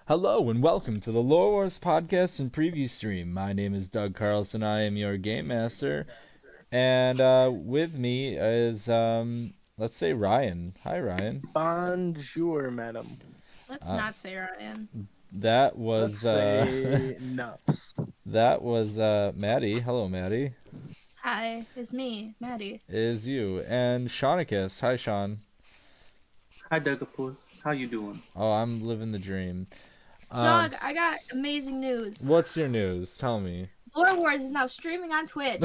Hello and welcome to the LoreWars podcast and preview stream. My name is Doug Carlson. I am your game master, and with me is let's say Ryan. Hi, Ryan. Bonjour, madam. Let's Uh, not say Ryan. that Let's was say nuts. Maddie. Hello, Maddie. Hi, it's me, Maddie. Is you and Shaunicus. Hi, Sean. Hi, Dougapus. How you doing? Oh, I'm living the dream. Dog, I got amazing news. What's your news? Tell me. LoreWars is now streaming on Twitch.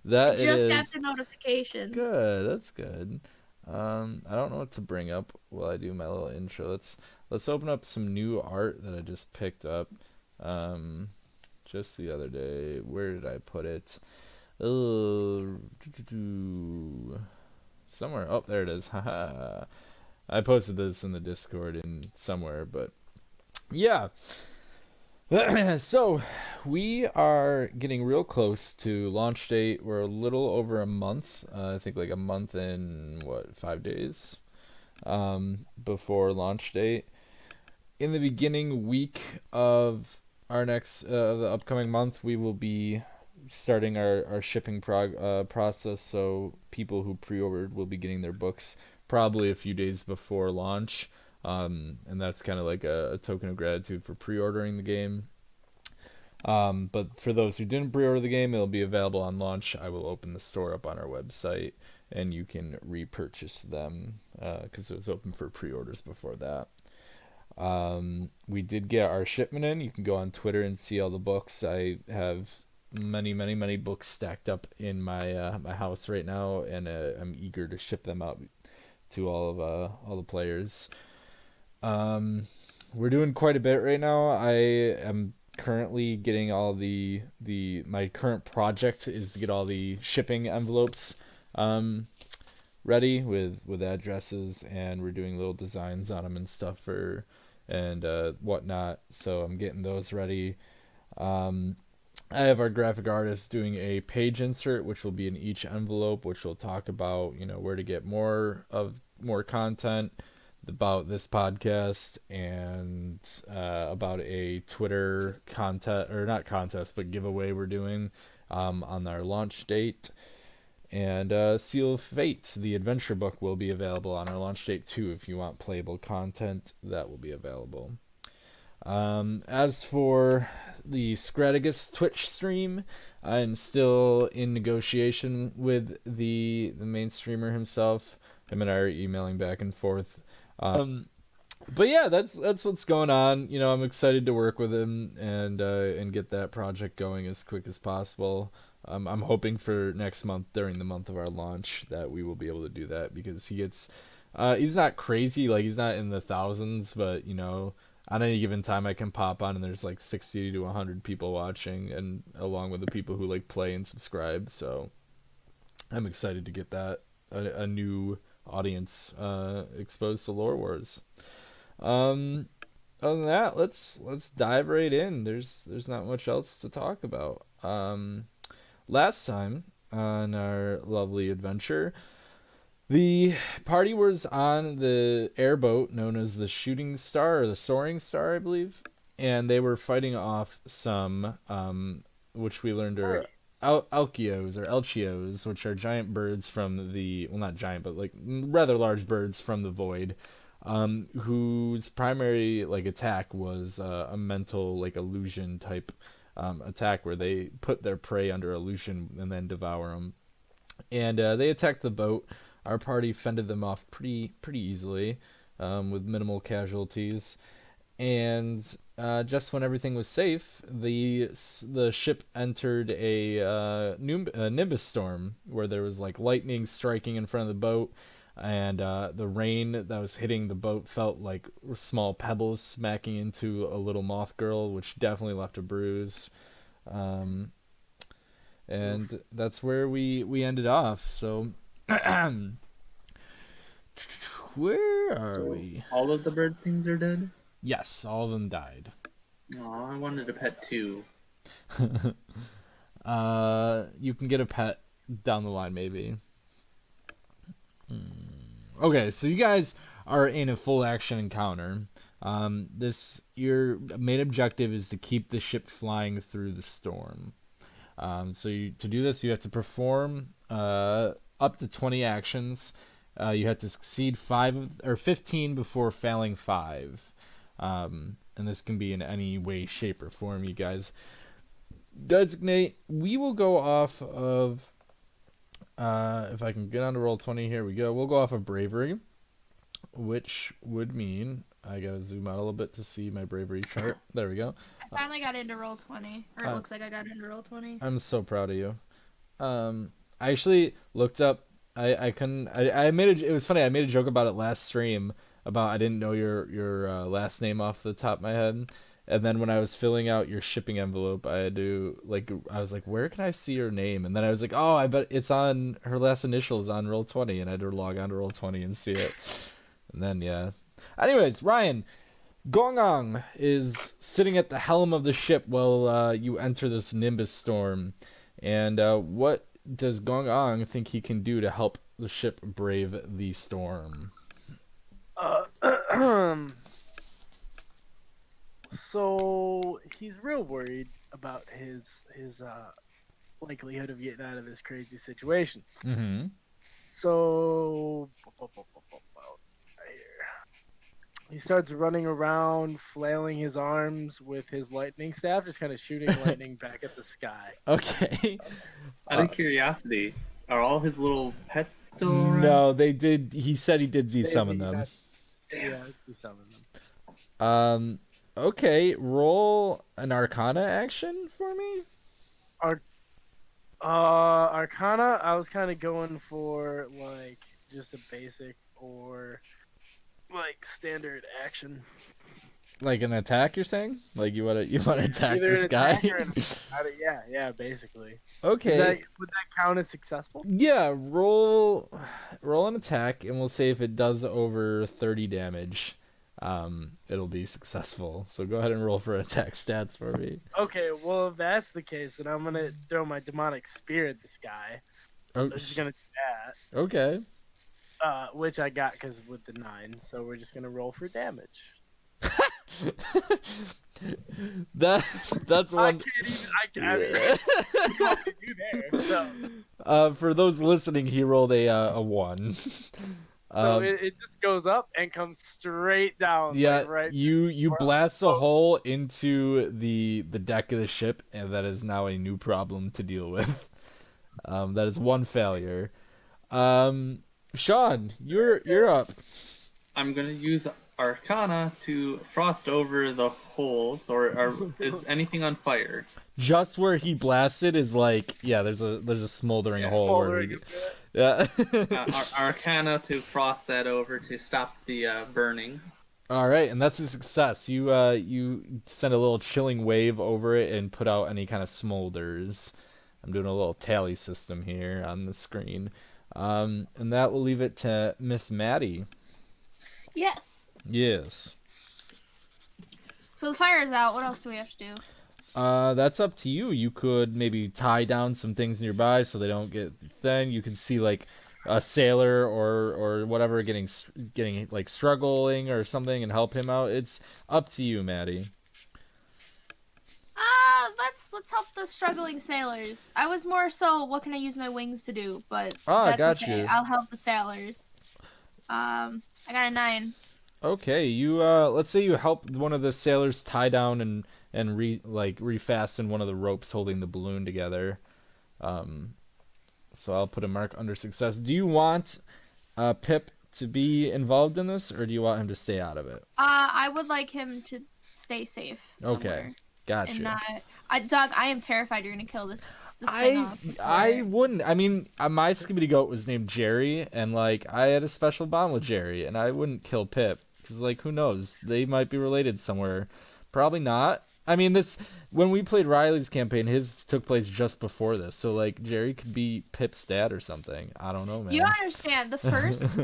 That I just it got is. the notification. Good, that's good. I don't know what to bring up while I do my little intro. Let's open up some new art that I just picked up just the other day. Where did I put it? Somewhere. Oh, there it is. Haha. I posted this in the Discord in somewhere, but yeah. So, we are getting real close to launch date. We're a little over a month. I think like a month and 5 days before launch date. In the beginning week of our next the upcoming month, we will be starting our shipping process. So people who pre-ordered will be getting their books probably a few days before launch. And that's kind of like a token of gratitude for pre-ordering the game. But for those who didn't pre-order the game, it'll be available on launch. I will open the store up on our website, and you can repurchase them because it was open for pre-orders before that. We did get our shipment in. You can go on Twitter and see all the books. I have many books stacked up in my my house right now, and I'm eager to ship them out to all the players. We're doing quite a bit right now. I am currently getting all my current project is to get all the shipping envelopes ready with addresses, and we're doing little designs on them and stuff and whatnot. So I'm getting those ready. I have our graphic artist doing a page insert, which will be in each envelope, which will talk about where to get more content about this podcast, and about a Twitter contest, or not contest, but giveaway we're doing on our launch date. And Seal of Fate, the adventure book, will be available on our launch date too. If you want playable content, that will be available. As for the Scratagus Twitch stream, I'm still in negotiation with the main streamer himself. Him and I are emailing back and forth. But yeah, that's what's going on. I'm excited to work with him and get that project going as quick as possible. I'm hoping for next month, during the month of our launch, that we will be able to do that, because he's not crazy, like he's not in the thousands, but on any given time I can pop on and there's like 60 to 100 people watching, and along with the people who like play and subscribe. So I'm excited to get that a new audience exposed to LoreWars. Other than that, let's dive right in. There's not much else to talk about. Last time on our lovely adventure, the party was on the airboat known as the Shooting Star, or the Soaring Star, I believe, and they were fighting off some which we learned are Alchios or Elchios, which are giant birds from the, well, not giant, but like rather large birds from the void, whose primary like attack was a mental like illusion type attack where they put their prey under illusion and then devour them. And they attacked the boat. Our party fended them off pretty easily, with minimal casualties. And just when everything was safe, the ship entered a nimbus storm where there was like lightning striking in front of the boat, and the rain that was hitting the boat felt like small pebbles smacking into a little moth girl, which definitely left a bruise. And that's where we ended off. So, where are we? All of the bird things are dead? Yes, all of them died. Aw, I wanted a pet too. You can get a pet down the line, maybe. Okay, so you guys are in a full action encounter. Your main objective is to keep the ship flying through the storm. To do this, you have to perform up to 20 actions. You have to succeed 15 before failing 5. And this can be in any way, shape, or form you guys designate. We will go off of, if I can get on to roll 20, here we go. We'll go off of bravery, which would mean, I gotta zoom out a little bit to see my bravery chart. There we go. I finally got into roll 20, or it looks like I got into roll 20. I'm so proud of you. I actually looked up. I made it was funny. I made a joke about it last stream about I didn't know your last name off the top of my head, and then when I was filling out your shipping envelope, I was like, where can I see your name? And then I was like, oh, I bet it's on her last initials on roll 20, and I had to log on to roll 20 and see it. And then yeah. Anyways, Ryan, Gongong is sitting at the helm of the ship while you enter this Nimbus storm. And what does Gongong think he can do to help the ship brave the storm? So he's real worried about his likelihood of getting out of this crazy situation. Mm-hmm. So he starts running around, flailing his arms with his lightning staff, just kind of shooting lightning back at the sky. Okay. Out of curiosity, are all his little pets still around? No, they did. He said he did desummon them. Yeah, desummon them. Okay. Roll an Arcana action for me. Arcana, I was kind of going for like just a basic or like standard action. Like an attack, you're saying? Like you want to attack Either this an guy? attack or yeah, basically. Okay. Would that count as successful? Yeah, roll an attack, and we'll say if it does over 30 damage, it'll be successful. So go ahead and roll for attack stats for me. Okay, well if that's the case, then I'm gonna throw my demonic spear at this guy. Oh, I'm just gonna do that. okay. Which I got because with the 9, so we're just gonna roll for damage. That's one. I can't even. I mean, what to do there? So, For those listening, he rolled a 1. it just goes up and comes straight down. Yeah, like, right. you blast a hole into the deck of the ship, and that is now a new problem to deal with. That is one failure. Sean, you're up. I'm gonna use Arcana to frost over the holes, or is anything on fire? Just where he blasted is like, yeah, there's a smoldering hole where Smoldering he, yeah. Arcana to frost that over to stop the burning. All right, and that's a success. You send a little chilling wave over it and put out any kind of smolders. I'm doing a little tally system here on the screen. And that will leave it to Miss Maddie. Yes. Yes. So the fire is out. What else do we have to do? That's up to you. You could maybe tie down some things nearby so they don't get thin. You can see like a sailor or whatever getting like struggling or something and help him out. It's up to you, Maddie. let's help the struggling sailors. I was more so, what can I use my wings to do? But Ah, that's got okay. you. I'll help the sailors. I got a 9. Okay, you let's say you help one of the sailors tie down and refasten one of the ropes holding the balloon together. So I'll put a mark under success. Do you want Pip to be involved in this, or do you want him to stay out of it? I would like him to stay safe somewhere. Okay, got And you. not, Doug, I am terrified you're gonna kill this thing off. I wouldn't. I mean, my Skibidi Goat was named Jerry, and like I had a special bond with Jerry, and I wouldn't kill Pip because like who knows? They might be related somewhere. Probably not. I mean, this when we played Riley's campaign, his took place just before this, so like Jerry could be Pip's dad or something. I don't know, man. You understand the first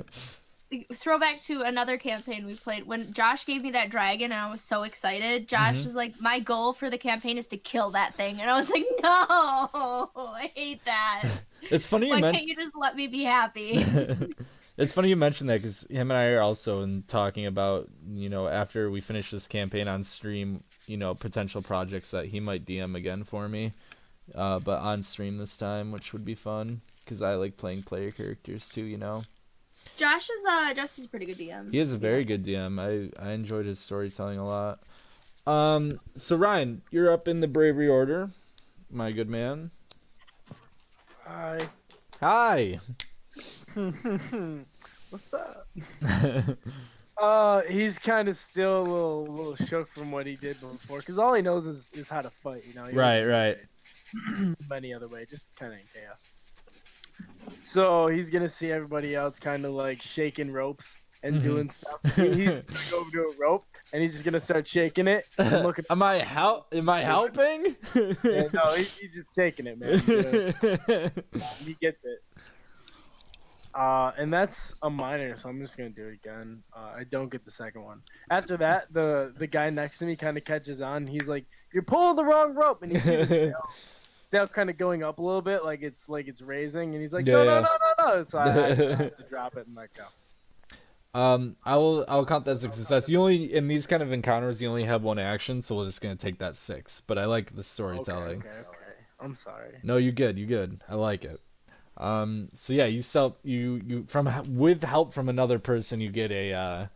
throwback to another campaign we played when Josh gave me that dragon and I was so excited. Josh was like, my goal for the campaign is to kill that thing, and I was like, no, I hate that. It's funny you Why mentioned. can't you just let me be happy? It's funny you mentioned that because him and I are also talking about, after we finish this campaign on stream, potential projects that he might DM again for me, but on stream this time, which would be fun because I like playing player characters too. Josh is a pretty good DM. He is a very good DM. I enjoyed his storytelling a lot. So Ryan, you're up in the bravery order, my good man. Hi. Hi. What's up? He's kind of still a little shook from what he did before, because all he knows is how to fight. He Right. doesn't any other way, just kind of in chaos. So he's gonna see everybody else kind of like shaking ropes and doing stuff. He's gonna go over to a rope and he's just gonna start shaking it and looking. Am I helping? Yeah, no, he's just shaking it, man. He gets it. And that's a minor, so I'm just gonna do it again. I don't get the second one. After that, the guy next to me kind of catches on. He's like, "You're pulling the wrong rope," and you see the sail kind of going up a little bit, like it's raising, and he's like, "No." So I have to drop it and let go. I'll count that as a success. You only in these kind of encounters you only have one action, so we're just gonna take that 6. But I like the storytelling. Okay. I'm sorry. No, you good. I like it. So yeah, you with help from another person, you get a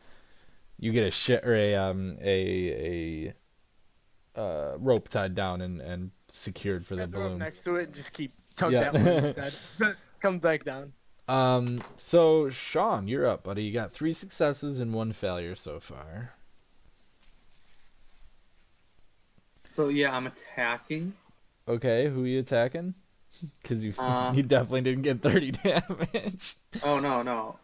rope tied down and secured for the balloon. Next to it, just keep tug that one instead. Come back down. So Sean, you're up, buddy. You got 3 successes and 1 failure so far. So yeah, I'm attacking. Okay, who are you attacking? Because you definitely didn't get 30 damage. Oh no.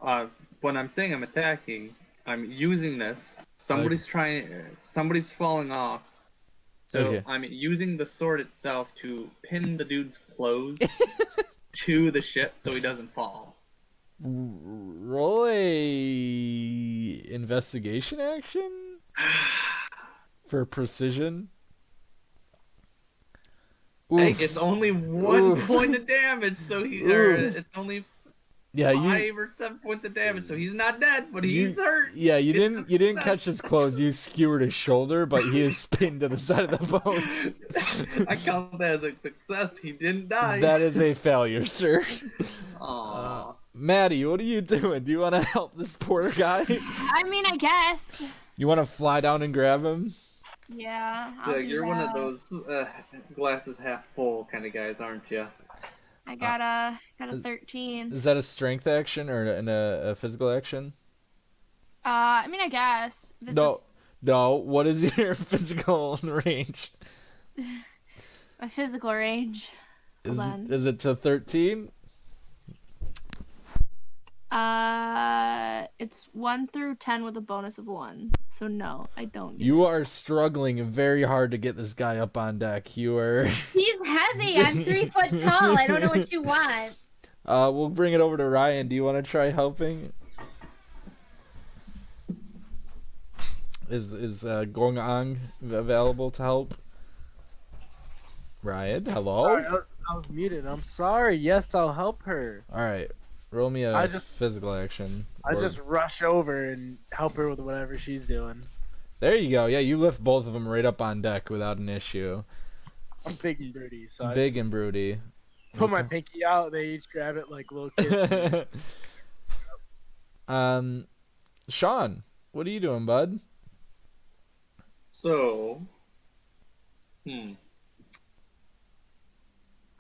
When I'm saying I'm attacking, I'm using this. Somebody's falling off. So Okay. I'm using the sword itself to pin the dude's clothes to the ship so he doesn't fall. Roll a investigation action for precision. Hey, Oof. it's only 1 point of damage, so it's only 5 or 7 points of damage, so he's not dead, but he's hurt. Yeah, you didn't catch his clothes. You skewered his shoulder, but he is pinned to the side of the boat. I count that as a success. He didn't die. That is a failure, sir. Aww. Maddie, what are you doing? Do you want to help this poor guy? I mean, I guess. You want to fly down and grab him? Yeah. Yeah, you're one of those glasses half full kind of guys, aren't you? I got a 13. Is that a strength action or a physical action? I mean, I guess. No. What is your physical range? My physical range. Hold on. Is it to 13? It's 1 through 10 with a bonus of 1. So no, I don't. You are struggling very hard to get this guy up on deck. You are. He's heavy. I'm 3 foot tall. I don't know what you want. We'll bring it over to Ryan. Do you want to try helping? Is Gong Ang available to help? Ryan, hello. Sorry, I was muted. I'm sorry. Yes, I'll help her. All right, roll me a physical action. I just rush over and help her with whatever she's doing. There you go. Yeah, you lift both of them right up on deck without an issue. I'm big and broody, so I Big just and broody. put my pinky out. They each grab it like little kids. Sean, what are you doing, bud? So,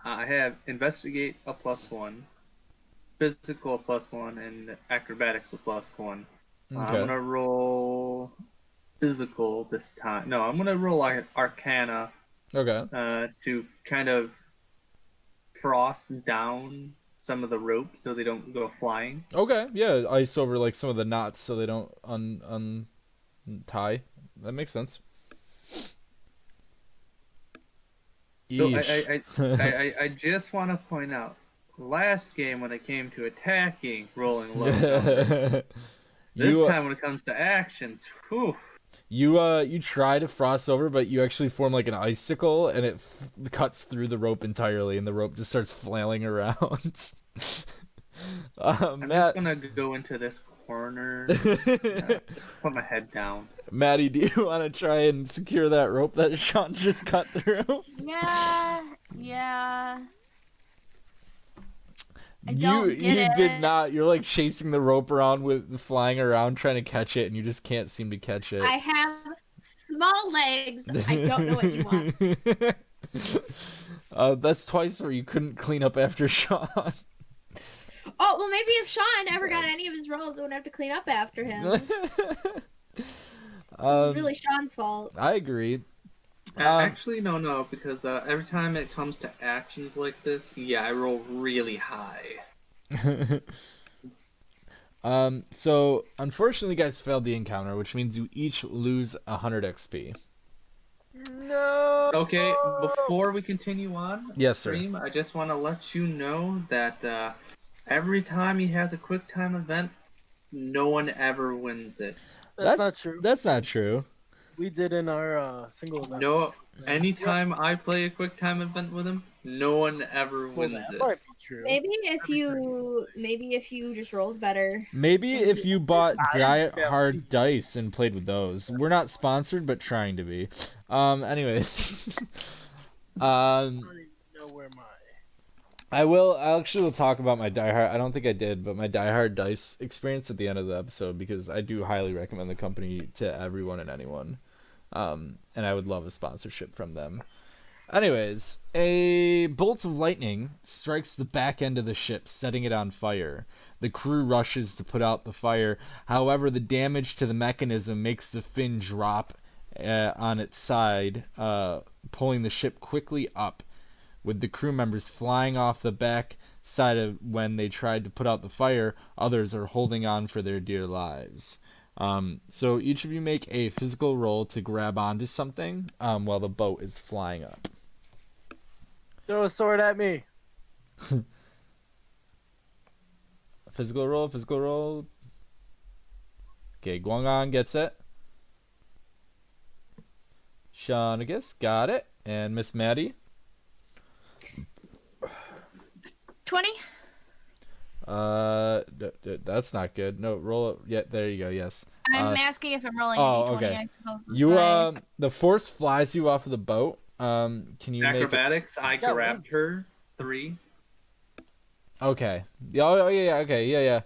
I have investigate a +1, physical a +1, and acrobatics a +1. I'm Okay. gonna roll physical this time. No, I'm gonna roll Arcana Okay. to kind of frost down some of the ropes so they don't go flying. Okay. Yeah, ice over like some of the knots so they don't untie. That makes sense. So Yeesh. I just want to point out, last game when it came to attacking, rolling low numbers. This you time when it comes to actions, whew. you try to frost over, but you actually form like an icicle, and it cuts through the rope entirely, and the rope just starts flailing around. I'm Matt, just gonna go into this corner, just put my head down. Maddie, do you want to try and secure that rope that Sean just cut through? Yeah. I You don't get you it. did not. You're like chasing the rope around with flying around trying to catch it, and you just can't seem to catch it. I have small legs. I don't know what you want. That's twice where you couldn't clean up after Sean. Oh, well, maybe if Sean ever got any of his rolls, I wouldn't have to clean up after him. This is really Sean's fault. I agree. Actually, no, because every time it comes to actions like this, yeah, I roll really high. So unfortunately, you guys failed the encounter, which means you each lose 100 XP. No. Okay, before we continue on, Yes, sir. stream, I just want to let you know that every time he has a quick time event, no one ever wins it. That's not true. That's not true. We did in our single event. No, anytime I play a quick time event with him, no one ever Well, wins that it. might be true. Maybe if you just rolled better. Maybe if you bought Die Yeah. Hard dice and played with those. We're not sponsored, but trying to be. Anyways. I don't even know where my. I actually will talk about my Die Hard. I don't think I did, but my Die Hard dice experience at the end of the episode, because I do highly recommend the company to everyone and anyone. And I would love a sponsorship from them. Anyways, a bolt of lightning strikes the back end of the ship, setting it on fire. The crew rushes to put out the fire. However, the damage to the mechanism makes the fin drop on its side, pulling the ship quickly up, with the crew members flying off the back side of when they tried to put out the fire. Others are holding on for their dear lives. So each of you make a physical roll to grab onto something while the boat is flying up. Throw a sword at me. Physical roll. Okay, Guangan gets it. Shaunagus got it. And Miss Maddie? 20? That's not good. No, roll it. Yeah, there you go. Yes. I'm asking if I'm rolling oh, a d20. okay. I suppose that's You fine. the force flies you off of the boat. Can you make it? Acrobatics, I grabbed her 3. Okay. Oh yeah. Okay. Yeah.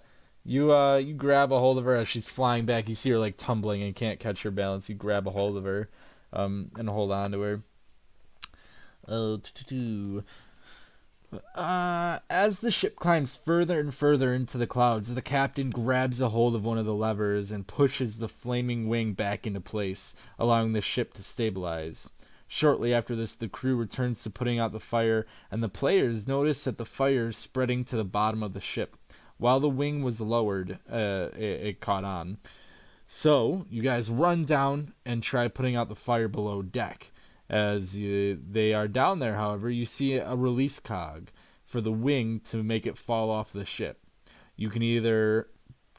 You grab a hold of her as she's flying back. You see her like tumbling and can't catch her balance. You grab a hold of her, and hold on to her. As the ship climbs further and further into the clouds, the captain grabs a hold of one of the levers and pushes the flaming wing back into place, allowing the ship to stabilize. Shortly after this, the crew returns to putting out the fire, and the players notice that the fire is spreading to the bottom of the ship. While the wing was lowered, it caught on. So, you guys run down and try putting out the fire below deck. As they are down there, however, you see a release cog for the wing to make it fall off the ship. You can either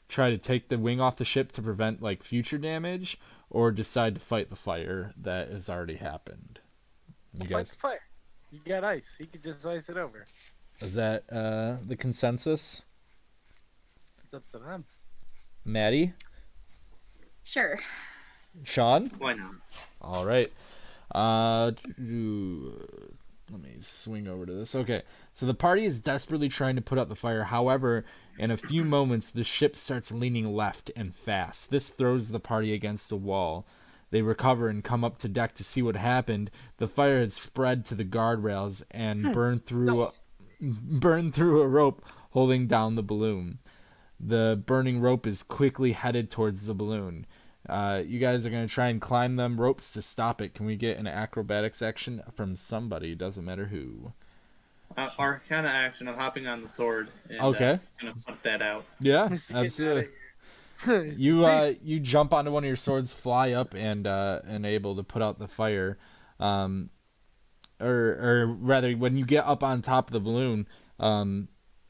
try to take the wing off the ship to prevent like future damage, or decide to fight the fire that has already happened. You Fight guys, the fire. You got ice. He could just ice it over. is that the consensus? It's up to them. Maddie? Sure. Sean? Why not? All right. Let me swing over to this. Okay, so the party is desperately trying to put out the fire. However, in a few moments, the ship starts leaning left and fast. This throws the party against a wall. They recover and come up to deck to see what happened. The fire had spread to the guardrails and burned through a rope holding down the balloon. The burning rope is quickly headed towards the balloon. You guys are going to try and climb them ropes to stop it. Can we get an acrobatics action from somebody? Doesn't matter who. Arcana action. I'm hopping on the sword. And, Okay. Gonna put that out. Yeah, Just get absolutely. It's You jump onto one of your swords, fly up, and able to put out the fire. Or rather, when you get up on top of the balloon,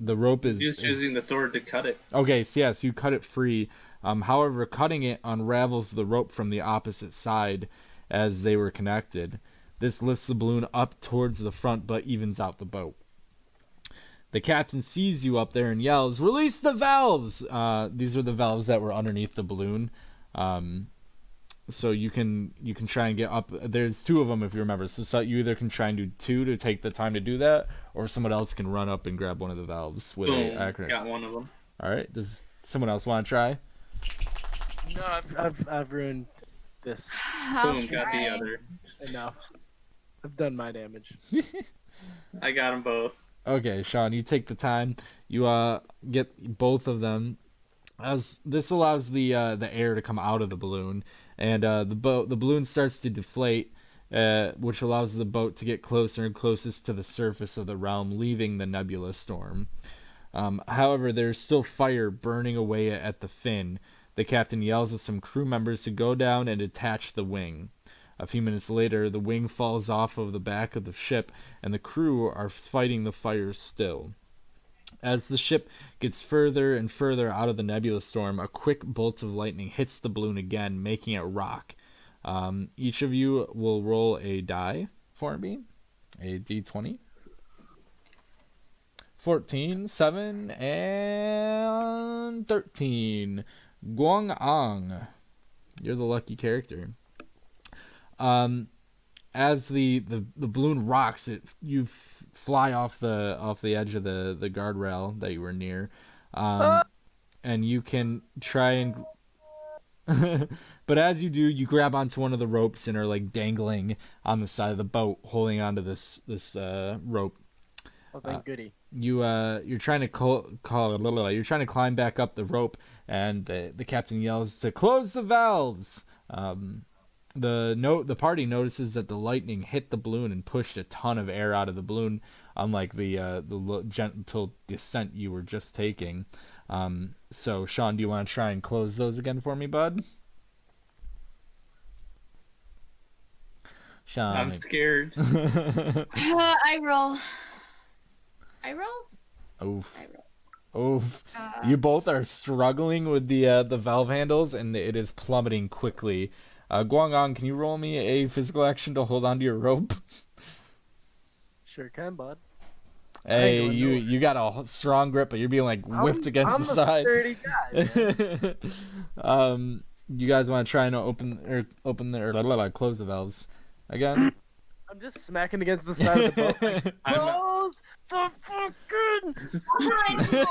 the rope is Just using the sword to cut it. okay. So yes, you cut it free. However, cutting it unravels the rope from the opposite side as they were connected. This lifts the balloon up towards the front, but evens out the boat. The captain sees you up there and yells, "Release the valves!" These are the valves that were underneath the balloon. So you can try and get up. There's two of them if you remember. So you either can try and do two to take the time to do that, or someone else can run up and grab one of the valves with Boom, a accurate. got one of them. All right. Does someone else want to try? No, I've ruined this I'll Boom, got the try. other. enough. I've done my damage. I got them both. Okay, Sean, you take the time. You get both of them. As this allows the air to come out of the balloon, and the balloon starts to deflate, which allows the boat to get closer and closest to the surface of the realm, leaving the nebula storm. However, there's still fire burning away at the fin. The captain yells at some crew members to go down and detach the wing. A few minutes later, the wing falls off of the back of the ship, and the crew are fighting the fire still. As the ship gets further and further out of the nebula storm, a quick bolt of lightning hits the balloon again, making it rock. Each of you will roll a die for me, a d20. 14, 7, and 13. Guang-ang, you're the lucky character. As the balloon rocks, you fly off the edge of the guardrail that you were near, and you can try and. But as you do, you grab onto one of the ropes and are like dangling on the side of the boat, holding onto this rope. Oh, thank goody. You're trying to you're trying to climb back up the rope, and the captain yells to close the valves. The party notices that the lightning hit the balloon and pushed a ton of air out of the balloon, unlike the gentle descent you were just taking. So Sean, do you want to try and close those again for me, bud? Sean, I'm scared. I roll. Oof. I roll. Oof. You both are struggling with the valve handles, and it is plummeting quickly. Guangong, can you roll me a physical action to hold onto your rope? Sure can, bud. Hey, going you got a strong grip, but you're being like whipped against I'm the side. a sturdy guy, man. You guys want to try and open or close the valves again? I'm just smacking against the side of the boat. Like, close the fucking. I did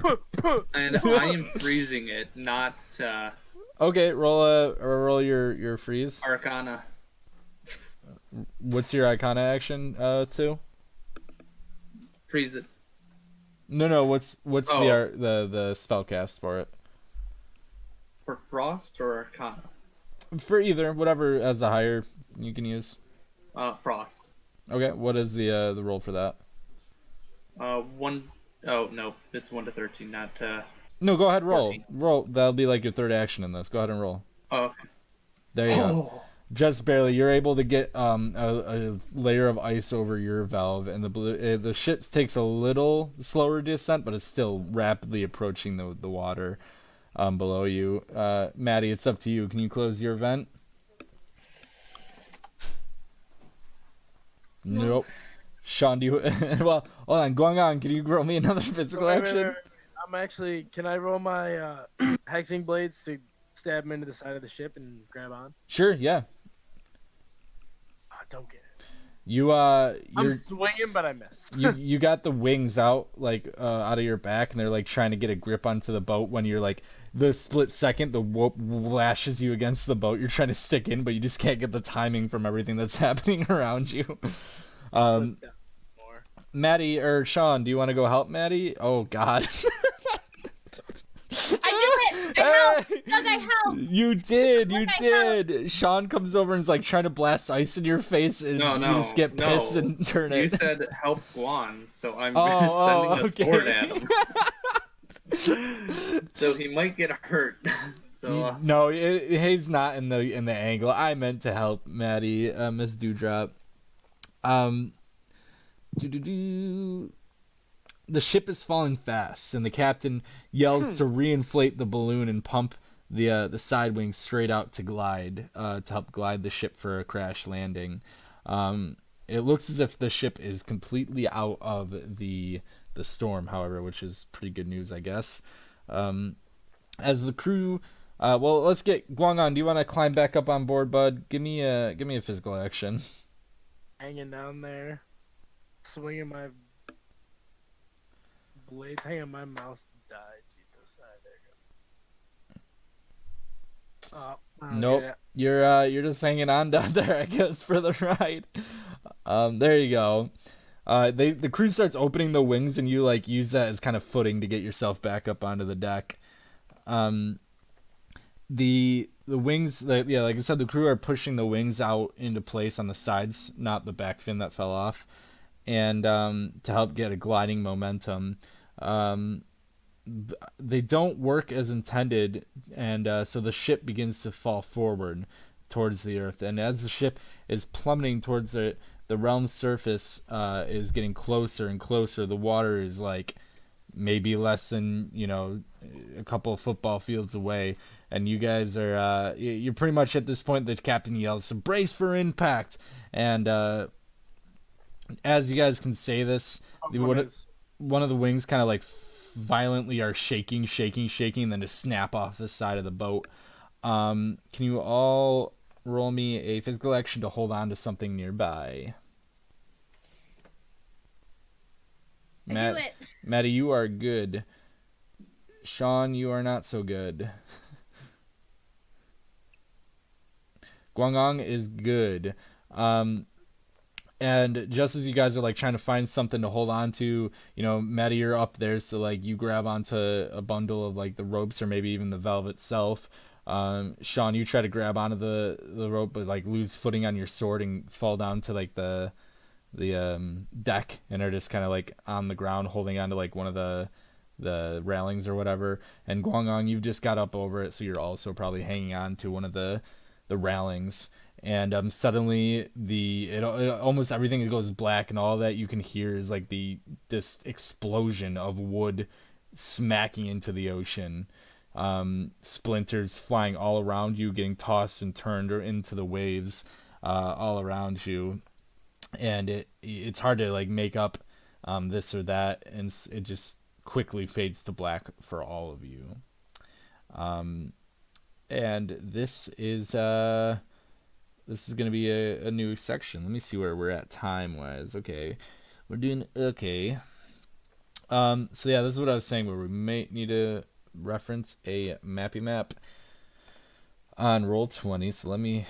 it. And I am freezing it, not Okay, roll your freeze. Arcana. What's your Icona action to? Freeze it. No, what's the spell cast for it? For Frost or Arcana? For either, whatever as the higher you can use. Frost. Okay, what is the roll for that? 1. Oh, no. It's 1 to 13, not. No, go ahead, roll. 14. Roll. That'll be like your third action in this. Go ahead and roll. Oh, okay. There you go. Just barely. You're able to get a layer of ice over your valve, and the ship takes a little slower descent, but it's still rapidly approaching the water below you. Maddie, it's up to you. Can you close your vent? Nope. Sean, do you? Well, hold on. Going on. Can you roll me another physical action? I'm actually. Can I roll my hexing blades to stab him into the side of the ship and grab on? Sure. Yeah. don't get it. I'm I'm swinging, but I miss. you got the wings out out of your back, and they're like trying to get a grip onto the boat when you're like the split second the rope lashes you against the boat. You're trying to stick in, but you just can't get the timing from everything that's happening around you. Slip down more. Maddie or Sean, do you want to go help Maddie? Oh God. I do it! I help! Doug, I help! You did, you Look, I did. Sean comes over and is like trying to blast ice in your face, and No, you no, just get pissed no. and turn You it. said help Guan, so I'm Oh, sending a sword okay. at him. So he might get hurt. So No, he's not in the angle. I meant to help Maddie, Miss Dewdrop. The ship is falling fast, and the captain yells to reinflate the balloon and pump the side wings straight out to help glide the ship for a crash landing. It looks as if the ship is completely out of the storm, however, which is pretty good news, I guess. As the crew, well, let's get Guangon. Do you want to climb back up on board, bud? Give me a physical action. Hanging down there, swinging my blades. Hang on, my mouse died. Jesus, there you go. Oh, Nope. You're just hanging on down there, I guess, for the ride. There you go. The crew starts opening the wings, and you like use that as kind of footing to get yourself back up onto the deck. The wings, like I said, the crew are pushing the wings out into place on the sides, not the back fin that fell off, and to help get a gliding momentum. They don't work as intended, and so the ship begins to fall forward towards the earth. And as the ship is plummeting towards the realm's surface, is getting closer and closer. The water is like maybe less than a couple of football fields away, and you guys are you're pretty much at this point. The captain yells, "Brace for impact!" And as you guys can say this, one of the wings kind of like violently are shaking, and then just snap off the side of the boat. Can you all roll me a physical action to hold on to something nearby? I do it. Maddie, you are good. Sean, you are not so good. Guangong is good. And just as you guys are like trying to find something to hold on to, Maddie, you're up there, so like you grab onto a bundle of like the ropes or maybe even the valve itself. Sean, you try to grab onto the rope, but like lose footing on your sword and fall down to like the deck, and are just kind of like on the ground holding onto like one of the railings or whatever. And Guangong, you've just got up over it, so you're also probably hanging on to one of the railings. And suddenly almost everything goes black, and all that you can hear is like this explosion of wood smacking into the ocean. Splinters flying all around you, getting tossed and turned into the waves all around you. And it's hard to like make up this or that, and it just quickly fades to black for all of you. And this is going to be a new section. Let me see where we're at time-wise. Okay. We're doing okay. So yeah, this is what I was saying, where we may need to reference a mappy map on Roll20. So let me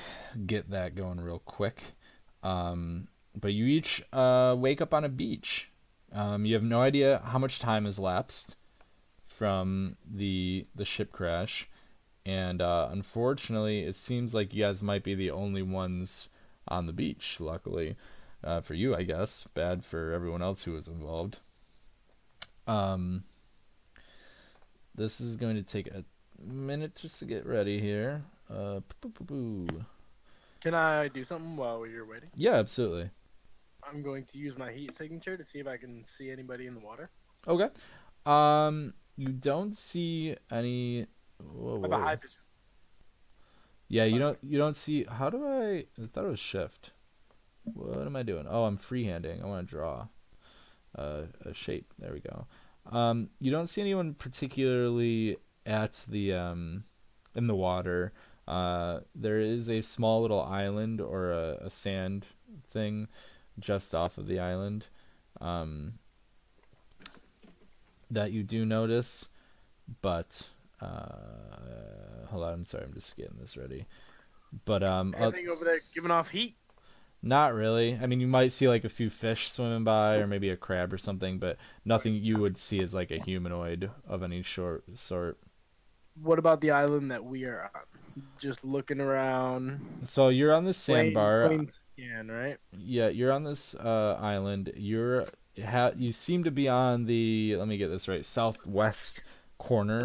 get that going real quick. But you each wake up on a beach. You have no idea how much time has lapsed from the ship crash. And unfortunately, it seems like you guys might be the only ones on the beach, luckily. For you, I guess. Bad for everyone else who was involved. This is going to take a minute just to get ready here. Can I do something while you're waiting? Yeah, absolutely. I'm going to use my heat signature to see if I can see anybody in the water. Okay. You don't see any... Whoa. I have a high vision. Yeah, you don't see... How do I thought it was shift. What am I doing? Oh, I'm freehanding. I want to draw a shape. There we go. You don't see anyone particularly at the in the water. There is a small little island or a sand thing just off of the island um, that you do notice, but hold on, I'm sorry, I'm just getting this ready. But Anything over there giving off heat? not really. I mean, you might see like a few fish swimming by, or maybe a crab or something, but nothing you would see as like a humanoid of any sort. What about the island that we are on? Just looking around. So you're on this sandbar. Plain scan, right? Yeah, you're on this island. You seem to be on the, let me get this right, southwest corner.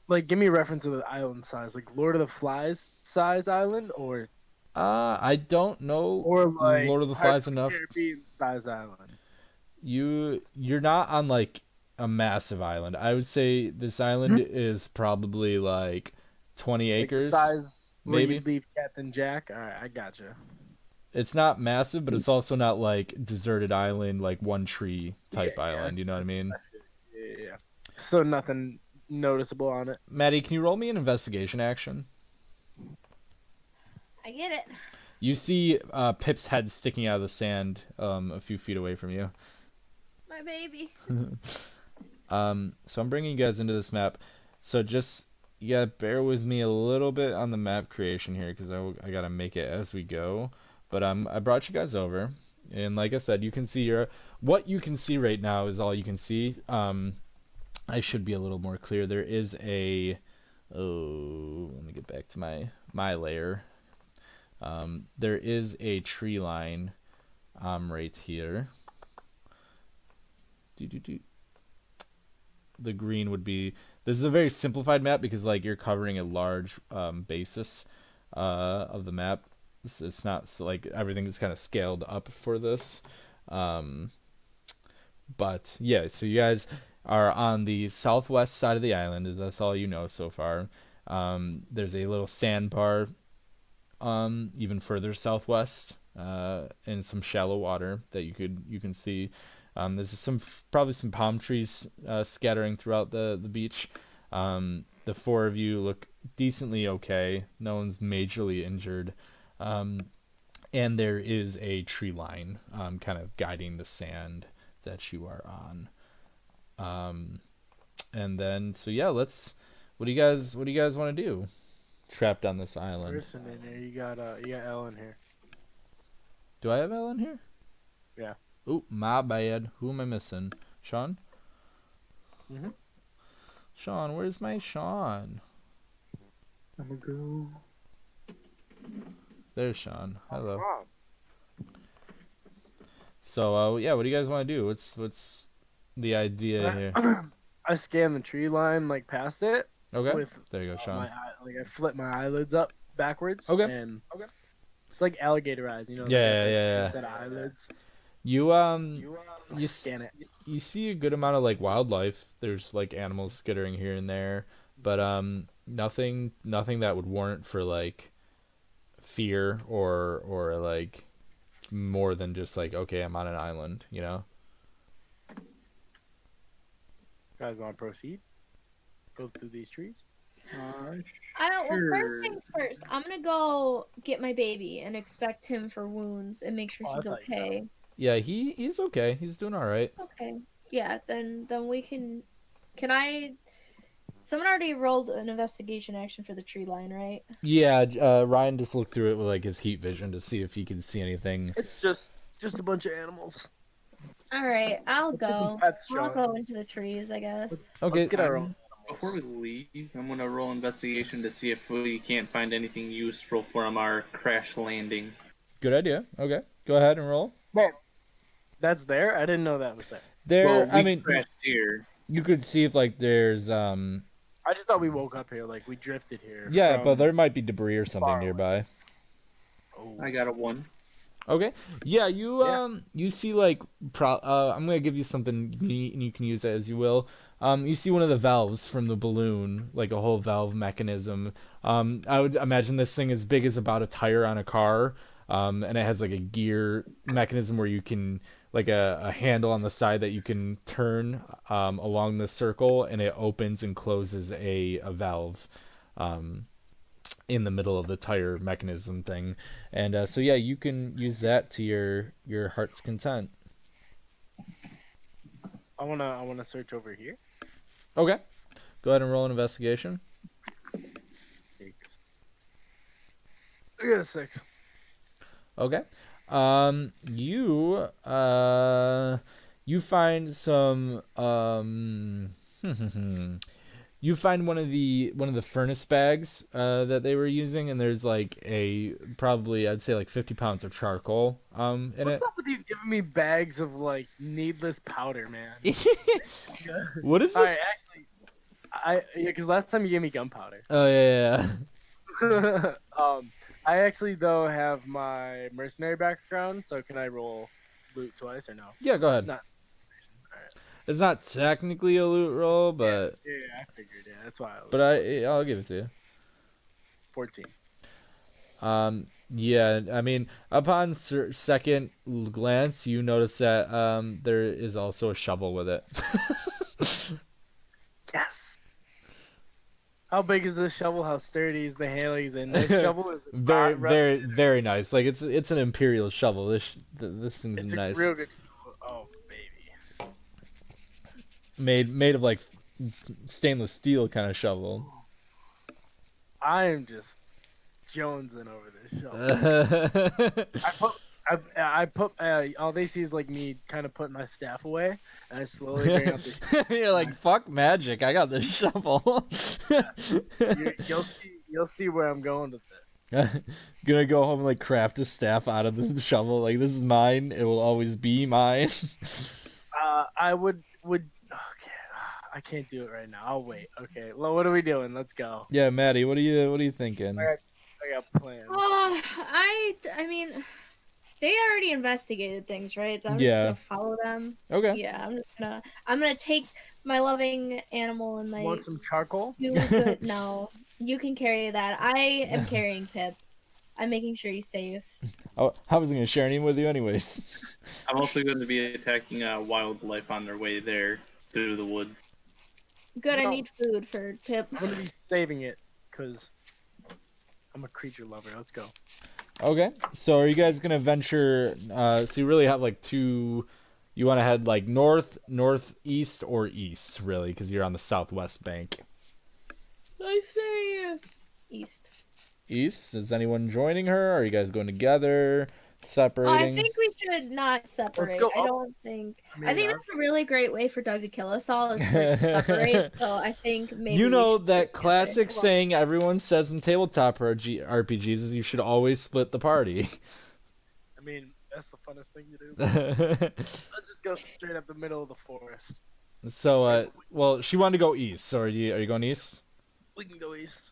Like, give me a reference to the island size, like Lord of the Flies size island, or I don't know like Lord of the Pirates Flies of the enough. Caribbean size island. You're not on like a massive island. I would say this island is probably like 20 Like the acres, size where maybe. you'd leave Captain Jack. All right, I gotcha. It's not massive, but it's also not like deserted island, like one tree type Yeah, island. You know what I mean? yeah. So nothing noticeable on it. Maddie, can you roll me an investigation action? I get it. You see Pip's head sticking out of the sand a few feet away from you. My baby. So I'm bringing you guys into this map. So just, yeah, bear with me a little bit on the map creation here because I got to make it as we go. But I brought you guys over. And like I said, you can see what you can see right now is all you can see. I should be a little more clear. There is let me get back to my layer. There is a tree line right here. The green would be, this is a very simplified map because like you're covering a large basis of the map. It's not so, like everything is kind of scaled up for this. But yeah, so you guys are on the southwest side of the island. That's all you know so far. There's a little sandbar even further southwest, and some shallow water that you can see. There's probably some palm trees scattering throughout the beach. The four of you look decently okay. No one's majorly injured. And there is a tree line kind of guiding the sand that you are on. And then so yeah, what do you guys want to do? Trapped on this island. Person in there, you got Ellen here. Do I have Ellen here? Yeah. Oh, my bad. Who am I missing? Sean? Mm-hmm. Sean, where's my Sean? I'm gonna go. There's Sean. Hello. Wow. So, yeah, what do you guys want to do? What's the idea here? I scanned the tree line like past it. Okay. With There you go, Sean. I flip my eyelids up backwards. Okay. And it's like alligator eyes, you know. Yeah. Set of eyelids. You You scan it. you see a good amount of like wildlife. There's like animals skittering here and there, but nothing that would warrant for like fear or like more than just like, okay, I'm on an island, you know. Guys want to proceed? Go through these trees. I don't. Well, Sure. first things first. I'm gonna go get my baby and expect him for wounds and make sure Oh, he's I thought you okay. Yeah, he's okay. He's doing all right. Okay. Yeah. Then we can. Can I? Someone already rolled an investigation action for the tree line, right? Yeah, Ryan just looked through it with like his heat vision to see if he could see anything. It's just a bunch of animals. All right. I'll go. That's I'll Sean. go into the trees, I guess. Okay. Let's get our own. Before we leave, I'm gonna roll investigation to see if we can't find anything useful from our crash landing. Good idea. Okay. Go ahead and roll. Man, that's there. I didn't know that was there. There, Well, I we mean, crashed here. you could see if like there's I just thought we woke up here, like we drifted here. yeah, from- but there might be debris or something far away. nearby. Oh. I got a 1. Okay. Yeah, you Yeah. you see like I'm gonna give you something neat and you can use it as you will. You see one of the valves from the balloon, like a whole valve mechanism. I would imagine this thing is big as about a tire on a car. And it has like a gear mechanism where you can like a handle on the side that you can turn along the circle and it opens and closes a valve. in the middle of the tire mechanism thing. And so yeah, you can use that to your heart's content. I wanna search over here. Okay, go ahead and roll an investigation. 6. I got a 6. Okay. You find some you find one of the furnace bags that they were using, and there's like a probably I'd say like 50 pounds of charcoal in What's it. up with you giving me bags of like needless powder, man? What is All this? right, actually, because last time you gave me gunpowder. Oh yeah, I actually though have my mercenary background, so can I roll loot twice or no? yeah. Go ahead. Not. All right. It's not technically a loot roll, but Yeah, I figured. Yeah, that's why I was. but I'll give it to you. 14. Yeah, I mean, upon second glance, you notice that there is also a shovel with it. Yes. How big is this shovel? How sturdy is the handlings? And this shovel is Very, not rusted. very, very nice. Like it's an imperial shovel. This thing's It's a nice. real good shovel. Oh baby. Made of like stainless steel kind of shovel. I am just jonesing over this shovel. I put all they see is like me kind of putting my staff away, and I slowly bring up the. You're like, fuck magic. I got this shovel. You'll see where I'm going with this. Gonna go home and like craft a staff out of the shovel. Like, this is mine. It will always be mine. I would. Okay, I can't do it right now. I'll wait. Okay, well, what are we doing? Let's go. Yeah, Maddie, what are you thinking? I got plans. I mean, they already investigated things, right? So I'm just Yeah. gonna follow them. Okay. Yeah, I'm gonna take my loving animal and my Want some charcoal? good. No, you can carry that. I am carrying Pip. I'm making sure he's safe. Oh, I wasn't gonna share any with you anyways. I'm also going to be attacking wildlife on their way there through the woods. Good. I No. need food for Pip. I'm gonna be saving it because I'm a creature lover. Let's go. Okay. So are you guys gonna venture? So you really have like two. You want to head like north, northeast, or east, really, because you're on the southwest bank. I say east. East. Is anyone joining her? Are you guys going together? I Separating? think we should not separate. go I up. don't think. mean, I think that's a really great way for Doug to kill us all is to separate. So I think maybe You we know should that stick classic together. saying everyone says in tabletop RPGs is you should always split the party. I mean, that's the funnest thing to do. Let's just go straight up the middle of the forest. So, well, she wanted to go east. So are you going east? We can go east.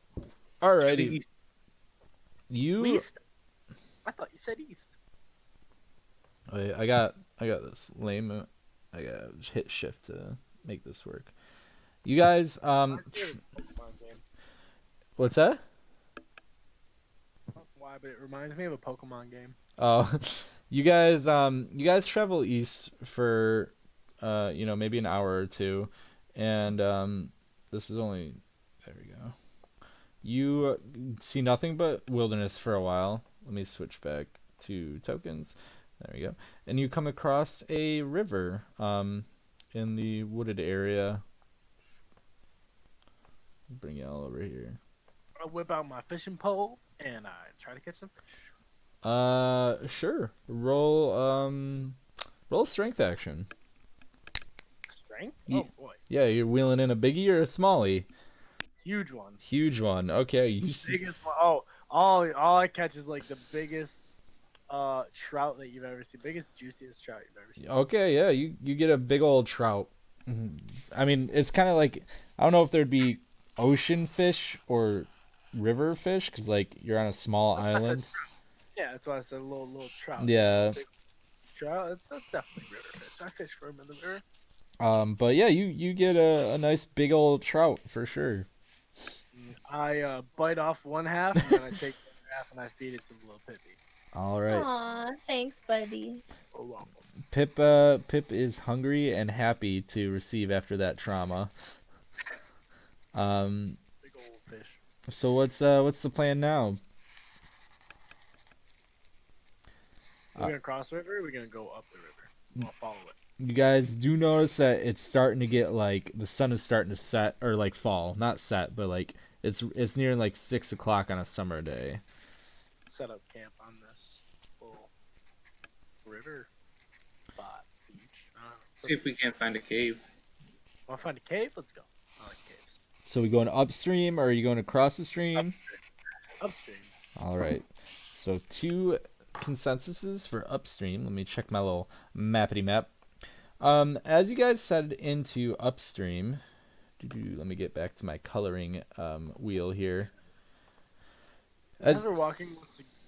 Alrighty. You. East? I thought you said east. I got this lame. I got to hit shift to make this work. You guys, My favorite Pokemon game. what's that? I don't know why, but it reminds me of a Pokemon game. Oh, you guys travel east for, maybe an hour or two, and this is only, there we go. You see nothing but wilderness for a while. Let me switch back to tokens. There we go. And you come across a river, in the wooded area. Bring you all over here. I whip out my fishing pole and I try to catch some fish. Sure. Roll a strength action. Strength? Ye- Oh boy, Yeah, you're wheeling in a biggie or a smallie? huge one. Huge one. Okay, you see. Biggest one. Oh, all I catch is like the biggest trout that you've ever seen. Biggest, juiciest trout you've ever seen. Okay, yeah, you get a big old trout. I mean, it's kind of like, I don't know if there'd be ocean fish or river fish, because like you're on a small island. Yeah, that's why I said a little trout. Yeah. Big trout. That's definitely river fish. I fish for them in the river. But yeah, you get a nice big old trout for sure. I bite off one half and then I take the other half and I feed it to the little Pippi. All right. Aw, thanks, buddy. Oh, wow. Pip is hungry and happy to receive after that trauma. Big old fish. So what's the plan now? We're gonna cross the river. Or we're gonna go up the river. I'll follow it. You guys do notice that it's starting to get like the sun is starting to set or like fall, not set, but like it's near like 6 o'clock on a summer day. Set up camp on this little river spot, beach. I don't know. See if we can't find a cave. Want to find a cave? Let's go. I like caves. So we going upstream or are you going across the stream? Upstream. All right. So two consensuses for upstream. Let me check my little mappity map. As you guys set into upstream, let me get back to my coloring wheel here. As we're walking,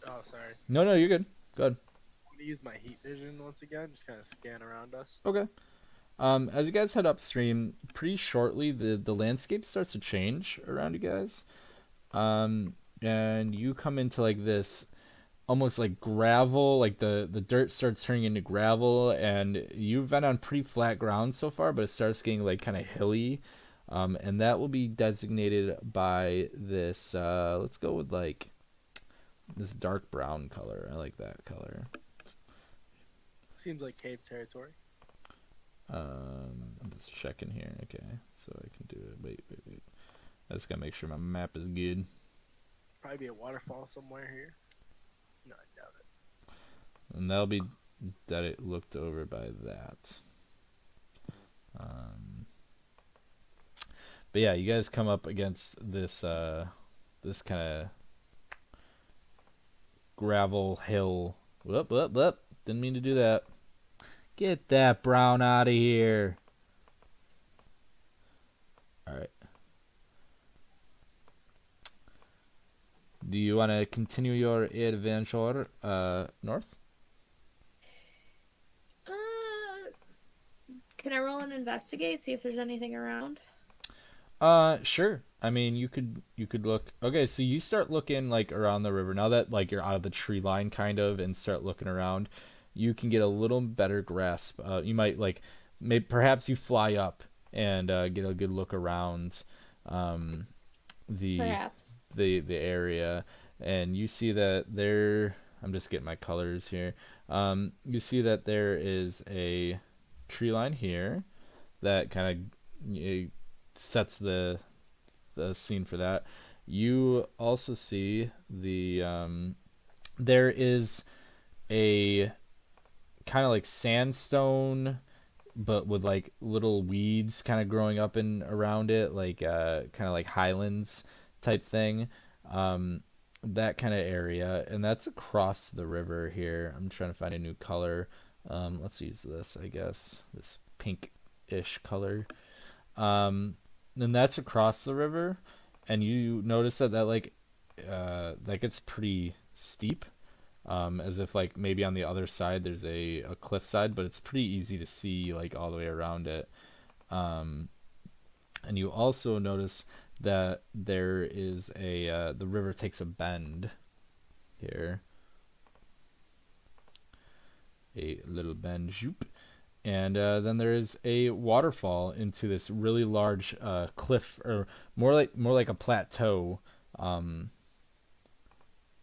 oh sorry. No, you're good. Go ahead. I'm gonna use my heat vision once again, just kind of scan around us. Okay. As you guys head upstream, pretty shortly the landscape starts to change around you guys. And you come into like this almost like gravel, like the dirt starts turning into gravel, and you've been on pretty flat ground so far, but it starts getting like kind of hilly. And that will be designated by this, let's go with like this dark brown color. I like that color. Seems like cave territory. I'm just checking here. Okay, so I can do it. Wait. I just gotta make sure my map is good. Probably be a waterfall somewhere here. No, I doubt it. And that'll be that it looked over by that. But yeah, you guys come up against this this kind of gravel hill. Whoop. Didn't mean to do that. Get that brown out of here. All right. Do you want to continue your adventure north? Can I roll and investigate, see if there's anything around? Sure. I mean, you could look. Okay, so you start looking like around the river now that like you're out of the tree line kind of, and start looking around. You can get a little better grasp. You might like, maybe perhaps you fly up and get a good look around the Perhaps. the area, and you see that there. I'm just getting my colors here. You see that there is a tree line here that kind of sets the scene for that. You also see there is a kind of like sandstone, but with like little weeds kind of growing up and around it, like kind of like highlands type thing. That kind of area, and that's across the river here. I'm trying to find a new color. Let's use this, I guess, this pink-ish color. And that's across the river, and you notice that like that gets pretty steep, as if like maybe on the other side there's a cliffside, but it's pretty easy to see like all the way around it. And you also notice that there is the river takes a bend here, a little bend, zoop. And then there is a waterfall into this really large cliff, or more like a plateau,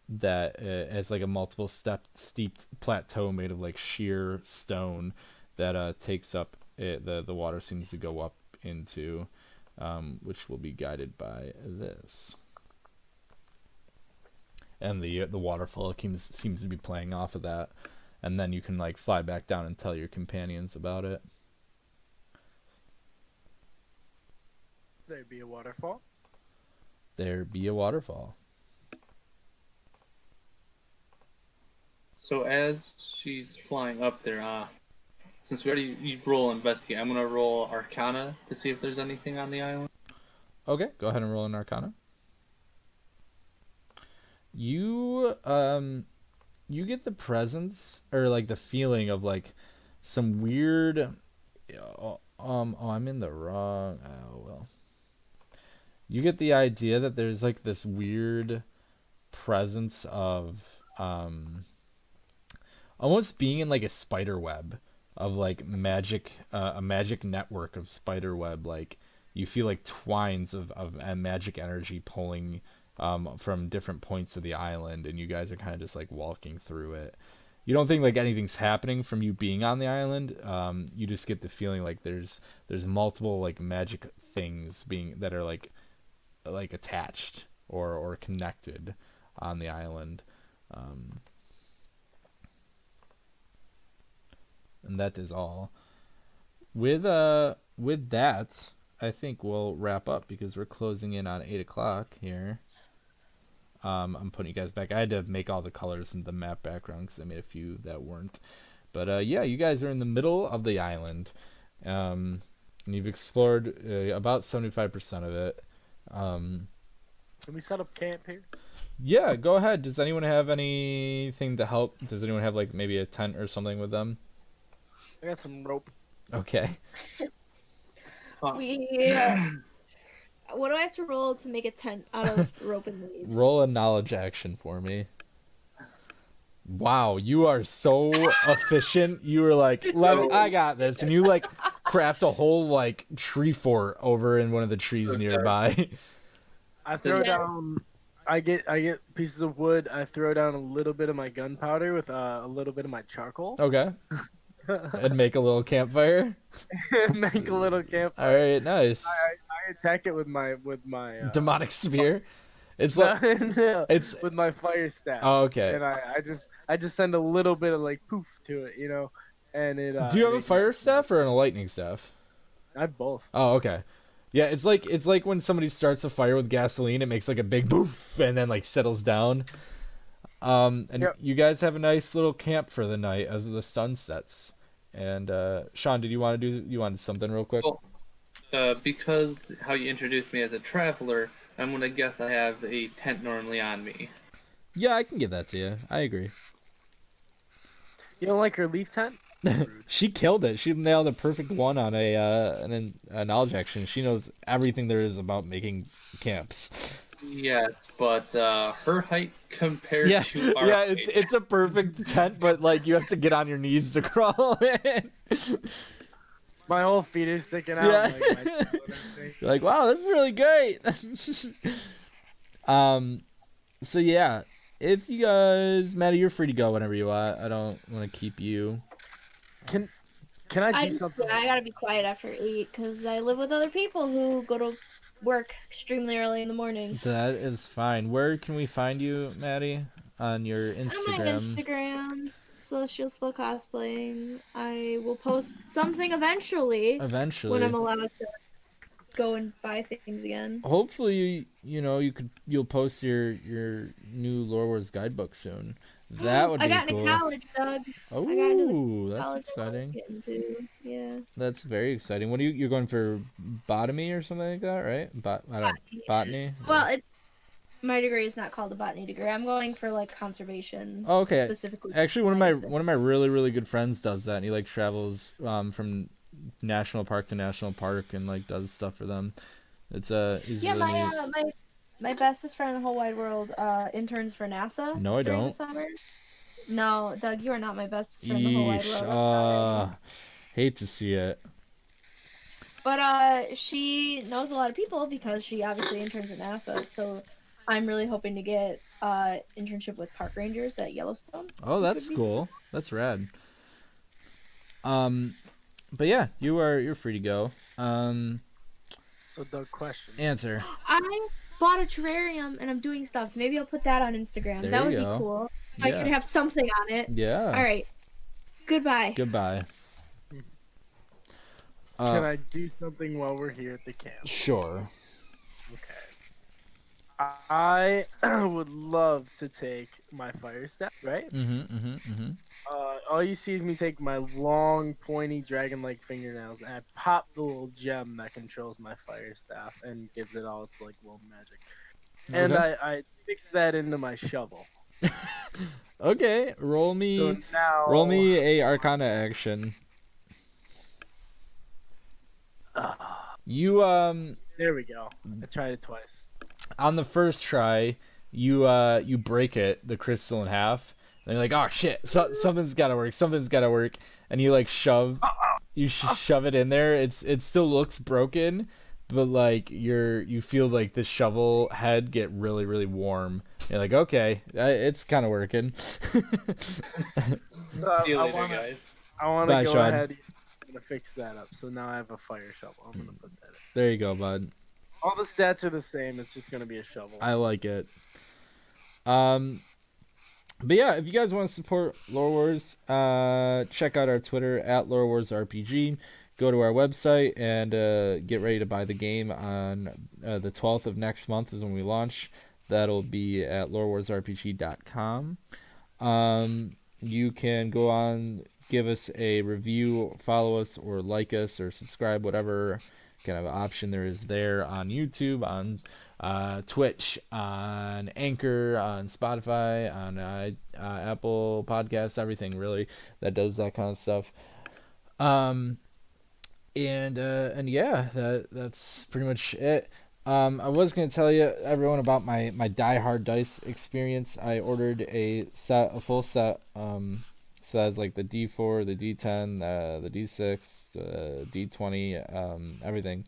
that has like a multiple step steep plateau made of like sheer stone that takes up the water seems to go up into, which will be guided by this. And the waterfall seems to be playing off of that. And then you can like fly back down and tell your companions about it. There'd be a waterfall. There be a waterfall. So as she's flying up there, since we already you roll investigate, I'm gonna roll Arcana to see if there's anything on the island. Okay, go ahead and roll an Arcana. You get the presence or like the feeling of like some weird. I'm in the wrong. Oh well. You get the idea that there's like this weird presence of almost being in like a spider web of like magic, a magic network of spider web. Like you feel like twines of magic energy pulling from different points of the island, and you guys are kind of just like walking through it. You don't think like anything's happening from you being on the island. You just get the feeling like there's multiple like magic things being that are like attached or connected on the island. And that is all. With that, I think we'll wrap up because we're closing in on 8 o'clock here. I'm putting you guys back. I had to make all the colors in the map background because I made a few that weren't. But yeah, you guys are in the middle of the island. And you've explored about 75% of it. Can we set up camp here? Yeah, go ahead. Does anyone have anything to help? Does anyone have like maybe a tent or something with them? I got some rope. Okay. What do I have to roll to make a tent out of rope and leaves? Roll a knowledge action for me. Wow, you are so efficient. You were like, I got this. And you like craft a whole like tree fort over in one of the trees nearby. I throw down. I get pieces of wood. I throw down a little bit of my gunpowder with a little bit of my charcoal. Okay. And make a little campfire. Make a little campfire. All right, nice. I attack it with my demonic spear. It's like no, it's with my fire staff. Oh, okay. And I just send a little bit of like poof to it, you know, and it. Do you have a fire staff or a lightning staff? I have both. Oh, okay. Yeah, it's like when somebody starts a fire with gasoline, it makes like a big poof and then like settles down. And yep. You guys have a nice little camp for the night as the sun sets. And Sean, you wanted something real quick? Well, because how you introduced me as a traveler, I'm gonna guess I have a tent normally on me. Yeah, I can give that to you. I agree. You don't like her leaf tent? She killed it. She nailed a perfect one on a knowledge action. She knows everything there is about making camps. Yes, but her height compared to our height. It's a perfect tent, but like you have to get on your knees to crawl in. My whole feet are sticking out. Yeah. You're like, wow, this is really great. So yeah, if you guys, Maddie, you're free to go whenever you want. I don't want to keep you. Can I do something? I gotta be quiet after 8 because I live with other people who go to work extremely early in the morning. That is fine. Where can we find you, Maddie? On your Instagram. I'm on Instagram. Celestial Spell Cosplaying. I will post something eventually. Eventually. When I'm allowed to go and buy things again. Hopefully, you'll post your new LoreWars guidebook soon. That would be cool. I got into college, Doug. Oh, that's exciting. Yeah. That's very exciting. What are you're going for botany or something like that, right? Botany. Well, my degree is not called a botany degree. I'm going for like conservation. Oh, okay. Specifically. Actually, one of my really really good friends does that, and he like travels from national park to national park and like does stuff for them. He's really neat. My bestest friend in the whole wide world interns for NASA. No, I don't. The summer. No, Doug, you are not my bestest friend in the whole wide world. Hate to see it. But she knows a lot of people because she obviously interns at NASA. So I'm really hoping to get internship with park rangers at Yellowstone. Oh, that's cool. That's rad. But yeah, you're free to go. So Doug, question. Answer. I bought a terrarium and I'm doing stuff. Maybe I'll put that on Instagram. That would be cool. Yeah. I could have something on it. Yeah. All right. Goodbye. Goodbye. Can I do something while we're here at the camp? Sure. Okay. I would love to take my fire staff, right? All you see is me take my long, pointy, dragon-like fingernails, and I pop the little gem that controls my fire staff and gives it all its like little magic. And I fix that into my shovel. Okay, roll me a Arcana action. You There we go. I tried it twice. On the first try, you break the crystal in half. And you're like, oh shit, something's gotta work. And you like shove it in there. It still looks broken, but like you feel like the shovel head get really really warm. You're like, okay, it's kind of working. So See you I later, wanna guys. I wanna Bye, go Sean. ahead. I'm gonna fix that up. So now I have a fire shovel. I'm gonna put that in. There you go, bud. All the stats are the same. It's just gonna be a shovel. I like it. Um, but yeah, if you guys want to support LoreWars, check out our Twitter at LoreWarsRPG. Go to our website and get ready to buy the game on the 12th of next month is when we launch. That'll be at LoreWarsRPG.com. You can go on, give us a review, follow us, or like us, or subscribe, whatever kind of option there is there on YouTube, on Twitch, on Anchor, on Spotify, on Apple Podcasts, everything really that does that kind of stuff. And yeah, that's pretty much it. I was gonna tell you everyone about my Die Hard dice experience. I ordered a full set. So that's like the D4, the D10, the D6, the D20, everything.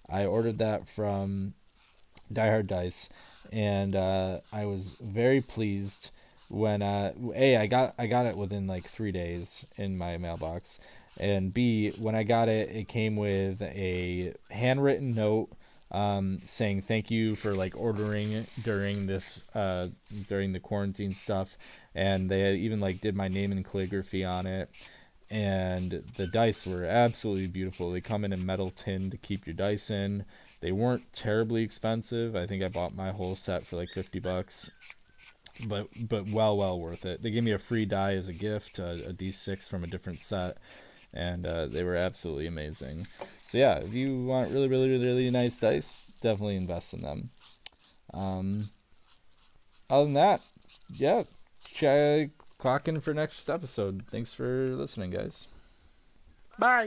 I ordered that from Die Hard Dice, and I was very pleased when I got it within like 3 days in my mailbox, and B, when I got it, it came with a handwritten note saying thank you for like ordering during this during the quarantine stuff, and they even like did my name in calligraphy on it. And the dice were absolutely beautiful. They come in a metal tin to keep your dice in. They weren't terribly expensive. I think I bought my whole set for like $50, but well worth it. They gave me a free die as a gift, a D6 from a different set, and they were absolutely amazing. So yeah, if you want really nice dice, definitely invest in them. Other than that, yeah, clock in for next episode. Thanks for listening, guys. Bye.